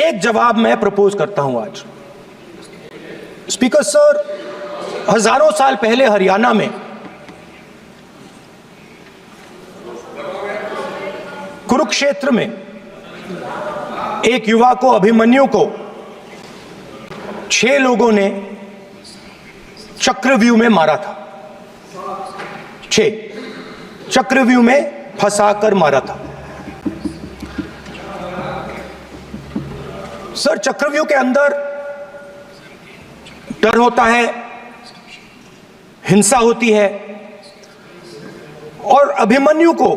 एक जवाब मैं प्रपोज करता हूं आज। स्पीकर सर, हजारों साल पहले हरियाणा में कुरुक्षेत्र में एक युवा को, अभिमन्यु को 6 लोगों ने चक्रव्यूह में मारा था। 6 चक्रव्यूह में फंसाकर मारा था। सर, चक्रव्यूह के अंदर डर होता है, हिंसा होती है, और अभिमन्यु को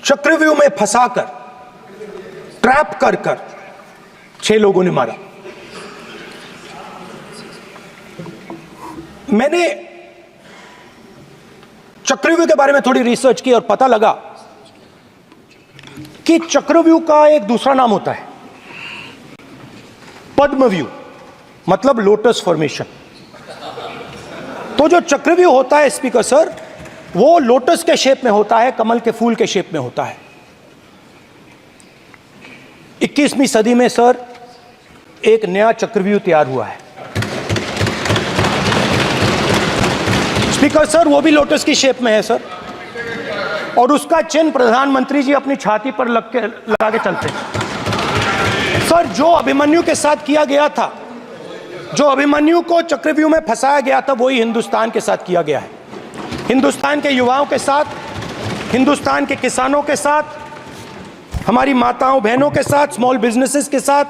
चक्रव्यूह में फंसाकर, ट्रैप कर 6 लोगों ने मारा। मैंने चक्रव्यूह के बारे में थोड़ी रिसर्च की और पता लगा कि चक्रव्यूह का एक दूसरा नाम होता है पद्मव्यूह, मतलब लोटस फॉर्मेशन। तो जो चक्रव्यूह होता है स्पीकर सर, वो लोटस के शेप में होता है, कमल के फूल के शेप में होता है। 21वीं सदी में सर एक नया चक्रव्यूह तैयार हुआ है स्पीकर सर, वो भी लोटस की शेप में है सर, और उसका चिन्ह प्रधानमंत्री जी अपनी छाती पर लगा के चलते हैं। सर, जो अभिमन्यु के साथ किया गया था, जो अभिमन्यु को चक्रव्यूह में फंसाया गया था, वही हिंदुस्तान के साथ किया गया है। हिंदुस्तान के युवाओं के साथ, हिंदुस्तान के किसानों के साथ, हमारी माताओं बहनों के साथ, स्मॉल बिजनेसेस के साथ,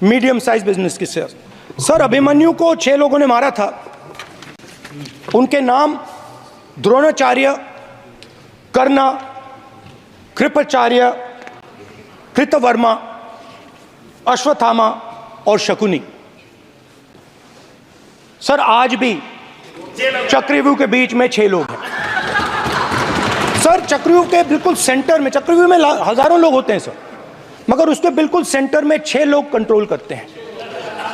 मीडियम साइज बिजनेस के साथ। सर, अभिमन्यु को 6 लोगों ने मारा था। उनके नाम द्रोणाचार्य, कर्ण, कृपाचार्य, कृतवर्मा, अश्वत्थामा और शकुनी। सर, आज भी चक्रव्यूह के बीच में 6 लोग हैं। सर, चक्रव्यूह के बिल्कुल सेंटर में, चक्रव्यूह में हजारों लोग होते हैं सर, मगर उसके बिल्कुल सेंटर में 6 लोग कंट्रोल करते हैं।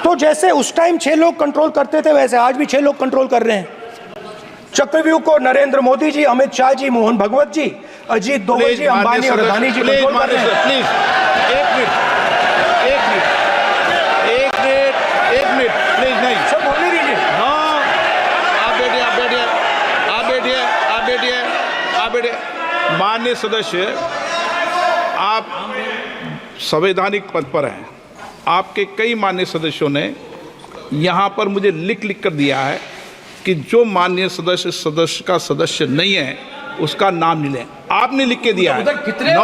तो जैसे उस टाइम 6 लोग कंट्रोल करते थे, वैसे आज भी 6 लोग कंट्रोल कर रहे हैं। चक्रव्यूह को नरेंद्र मोदी जी, अमित शाह जी, मोहन भगवत जी, अजीत दोवल जी, अंबानी और अदानी जी कंट्रोल कर रहे हैं। प्लीज, एक मिनट, प्लीज, नहीं सब बोलने दीजिए। हाँ, आप बैठिए। माननीय सदस्य, आप संवैधानिक पद पर हैं। आपके कई माननीय सदस्यों ने यहाँ पर मुझे लिख कर दिया है कि जो माननीय सदस्य का सदस्य नहीं है उसका नाम नहीं लें। आपने लिख के दिया है। नो,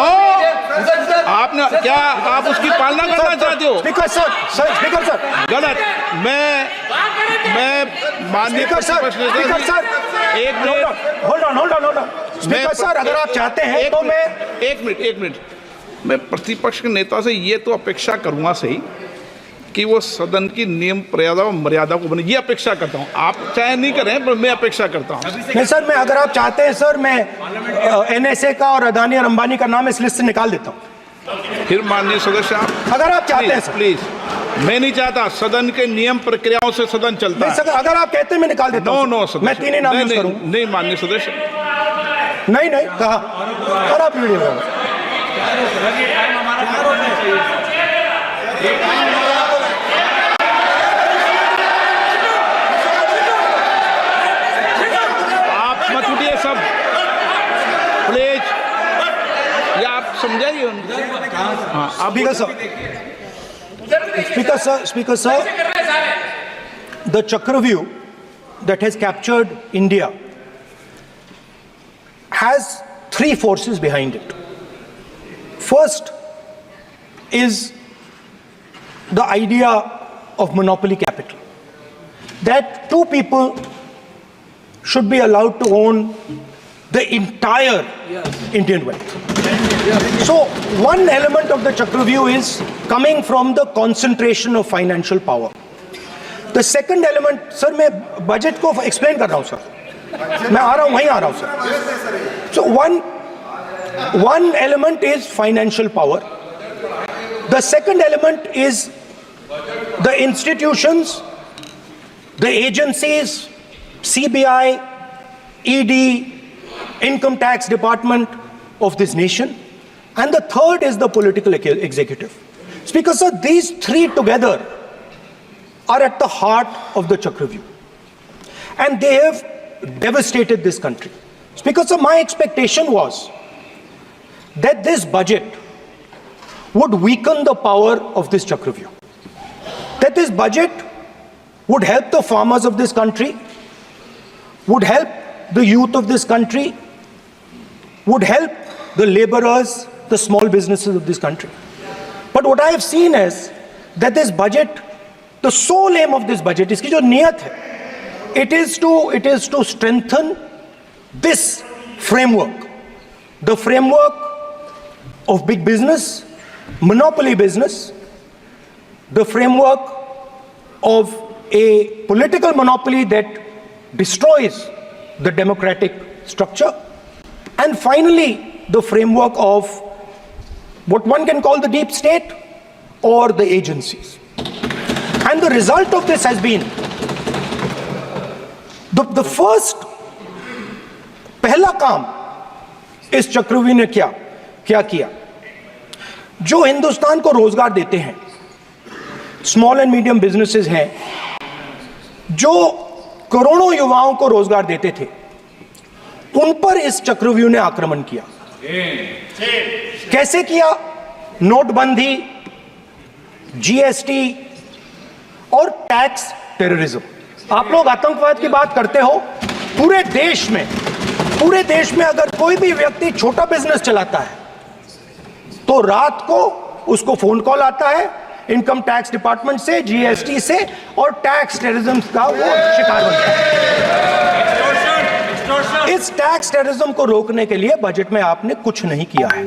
आपने क्या, आप उसकी पालना करना चाहते हो? स्पीकर सर, गलत। मैं माननीय स्पीकर सर, एक minute, hold on. Speaker sir, अगर आप चाहते हैं तो मैं एक मिनट, मैं प्रतिपक्ष के नेता से ये तो अपेक्षा करूंगा सही कि वो सदन की नियम मर्यादा को बने, ये अपेक्षा करता हूँ। आप चाहे नहीं करें, पर मैं अपेक्षा करता हूँ। नहीं सर, मैं, अगर आप चाहते हैं सर, मैं NSA का और अदानी और अंबानी का नाम इस लिस्ट से निकाल देता हूँ। फिर माननीय सदस्य, आप अगर आप चाहते हैं सर। प्लीज, मैं नहीं चाहता। सदन के नियम प्रक्रियाओं से सदन चलता है। सर, अगर आप कहते हैं मैं निकाल देता हूँ। नो सदस्य, मैं 3 ही नाम यूज करूँ। नहीं माननीय सदस्य, नहीं कहा। और आप वीडियो सब प्लीज, या आप समझाइए उनको। हाँ, आप Speaker sir, the Chakravyu that has captured India has 3 forces behind it. First is the idea of monopoly capital, that 2 people should be allowed to own the entire Indian wealth. So one element of the Chakravyu is coming from the concentration of financial power. The second element, sir, मैं budget को explain कर रहा हूँ sir, मैं आ रहा हूँ, वहीं आ रहा हूँ sir. So one element is financial power. The second element is the institutions, the agencies, CBI, ED, Income Tax Department of this nation, and the third is the political executive. Speaker sir, these three together are at the heart of the Chakravyuh, and they have devastated this country. Speaker sir, my expectation was that this budget would weaken the power of this Chakravyuh, that this budget would help the farmers of this country, would help the youth of this country, would help the laborers, the small businesses of this country. But what I have seen is that this budget, the sole aim of this budget, iski jo niyat hai, it is to strengthen this framework, the framework of big business, monopoly business, the framework of a political monopoly that destroys the democratic structure, and finally the framework of what one can call the deep state or the agencies. And the result of this has been the first पहला काम इस चक्रव्यूह ने क्या किया, जो हिंदुस्तान को रोजगार देते हैं, स्मॉल एंड मीडियम बिजनेसेस हैं, जो करोड़ों युवाओं को रोजगार देते थे, उन पर इस चक्रव्यूह ने आक्रमण किया। कैसे किया? नोटबंदी, जीएसटी और टैक्स टेररिज्म। आप लोग आतंकवाद की बात करते हो, पूरे देश में अगर कोई भी व्यक्ति छोटा बिजनेस चलाता है तो रात को उसको फोन कॉल आता है इनकम टैक्स डिपार्टमेंट से, जीएसटी से, और टैक्स टेररिज्म का वो शिकार बनता है। इस टैक्स टेररिज्म को रोकने के लिए बजट में आपने कुछ नहीं किया है।